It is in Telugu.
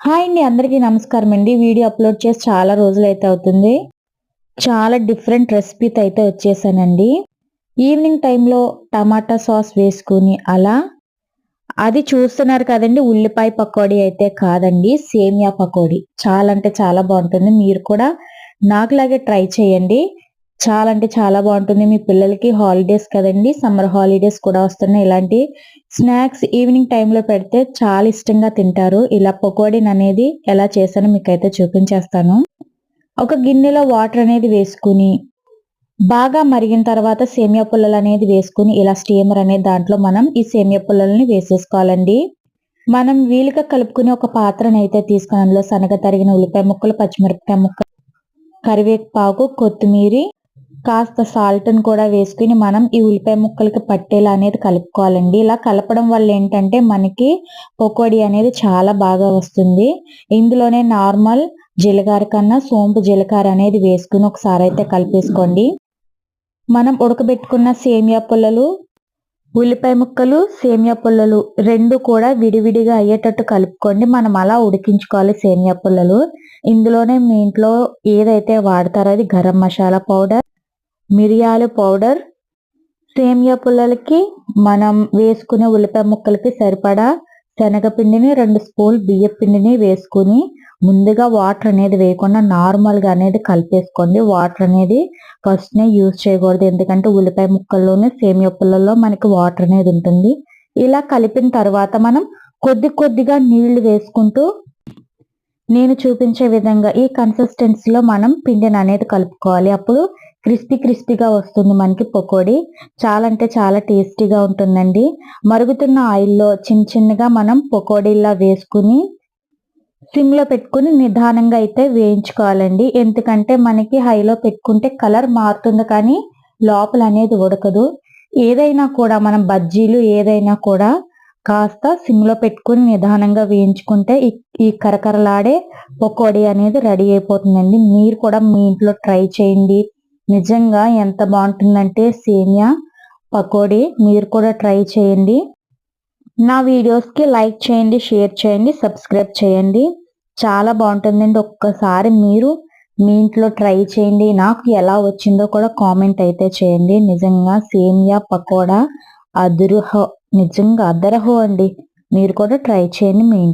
హాయ్ అండి, అందరికీ నమస్కారం అండి. వీడియో అప్లోడ్ చేసి చాలా రోజులైతే అవుతుంది. చాలా డిఫరెంట్ రెసిపీతో అయితే వచ్చేసానండి. ఈవినింగ్ టైంలో టమాటా సాస్ వేసుకుని అది చూస్తున్నారు కదండి, ఉల్లిపాయ పకోడీ అయితే కాదండి, సేమియా పకోడీ. చాలా అంటే చాలా బాగుంటుంది. మీరు కూడా నాకులాగే ట్రై చేయండి. చాలా అంటే చాలా బాగుంటుంది. మీ పిల్లలకి హాలిడేస్ కదండి, సమ్మర్ హాలిడేస్ కూడా వస్తున్నాయి. ఇలాంటి స్నాక్స్ ఈవినింగ్ టైంలో పెడితే చాలా ఇష్టంగా తింటారు. ఇలా పకోడీని అనేది ఎలా చేశానో మీకైతే చూపించేస్తాను. ఒక గిన్నెలో వాటర్ అనేది వేసుకుని బాగా మరిగిన తర్వాత సేమియా పుల్లలు అనేది వేసుకుని ఇలా స్టీమర్ అనే దాంట్లో మనం ఈ సేమియా పుల్లల్ని వేసేసుకోవాలండి. మనం వీలుగా కలుపుకుని ఒక పాత్రను అయితే తీసుకుని అందులో సన్నగా తరిగిన ఉల్లిపాయ ముక్కలు, పచ్చిమిరపకాయ ముక్కలు, కరివేపాకు, కొత్తిమీర, కాస్త సాల్ట్‌ని కూడా వేసుకొని మనం ఈ ఉల్లిపాయ ముక్కలకి పట్టేలా అనేది కలుపుకోవాలండి. ఇలా కలపడం వల్ల ఏంటంటే మనకి పకోడీ అనేది చాలా బాగా వస్తుంది. ఇందులోనే నార్మల్ జీలకర్ర కన్నా సోంపు జీలకర్ర అనేది వేసుకొని ఒకసారి అయితే కలిపేసుకోండి. మనం ఉడకబెట్టుకున్న సేమియా పుల్లలు, ఉల్లిపాయ ముక్కలు, సేమియా పుల్లలు 2 కూడా విడివిడిగా అయ్యేటట్టు కలుపుకోండి. మనం అలా ఉడికించుకోవాలి సేమియా పుల్లలు. ఇందులోనే మీ ఇంట్లో ఏదైతే వాడతారో అది గరం మసాలా పౌడర్, మిరియాల పౌడర్, సేమియా పుల్లలకి మనం వేసుకునే ఉల్లిపాయ ముక్కలకి సరిపడా శనగపిండిని, 2 స్పూన్లు బియ్యం పిండిని వేసుకుని ముందుగా వాటర్ అనేది వేయకుండా నార్మల్గా అనేది కలిపేసుకోండి. వాటర్ అనేది ఫస్ట్నే యూజ్ చేయకూడదు, ఎందుకంటే ఉల్లిపాయ ముక్కల్లోనే సేమియా పుల్లల్లో మనకి వాటర్ అనేది ఉంటుంది. ఇలా కలిపిన తర్వాత మనం కొద్దిగా నీళ్లు వేసుకుంటూ నేను చూపించే విధంగా ఈ కన్సిస్టెన్సీలో మనం పిండిని అనేది కలుపుకోవాలి. అప్పుడు క్రిస్పీగా వస్తుంది మనకి పకోడీ. చాలా అంటే చాలా టేస్టీగా ఉంటుందండి. మరుగుతున్న ఆయిల్లో చిన్నగా మనం పకోడీలా వేసుకుని సిమ్లో పెట్టుకుని నిదానంగా అయితే వేయించుకోవాలండి. ఎందుకంటే మనకి హైలో పెట్టుకుంటే కలర్ మారుతుంది కానీ లోపల అనేది ఉడకదు. ఏదైనా కూడా మనం బజ్జీలు ఏదైనా కూడా కాస్త సిమ్లో పెట్టుకుని నిదానంగా వేయించుకుంటే ఈ కరకరలాడే పకోడీ అనేది రెడీ అయిపోతుందండి. మీరు కూడా మీ ఇంట్లో ట్రై చేయండి. నిజంగా ఎంత బాగుంటుందంటే సేమియా పకోడీ. మీరు కూడా ట్రై చేయండి. నా వీడియోస్కి లైక్ చేయండి, షేర్ చేయండి, సబ్స్క్రైబ్ చేయండి. చాలా బాగుంటుందండి. ఒక్కసారి మీరు మీ ఇంట్లో ట్రై చేయండి. నాకు ఎలా వచ్చిందో కూడా కామెంట్ అయితే చేయండి. నిజంగా సేమియా పకోడా నిజంగా అదరహో అండి. మీరు కూడా ట్రై చేయండి మీ ఇంట్లో.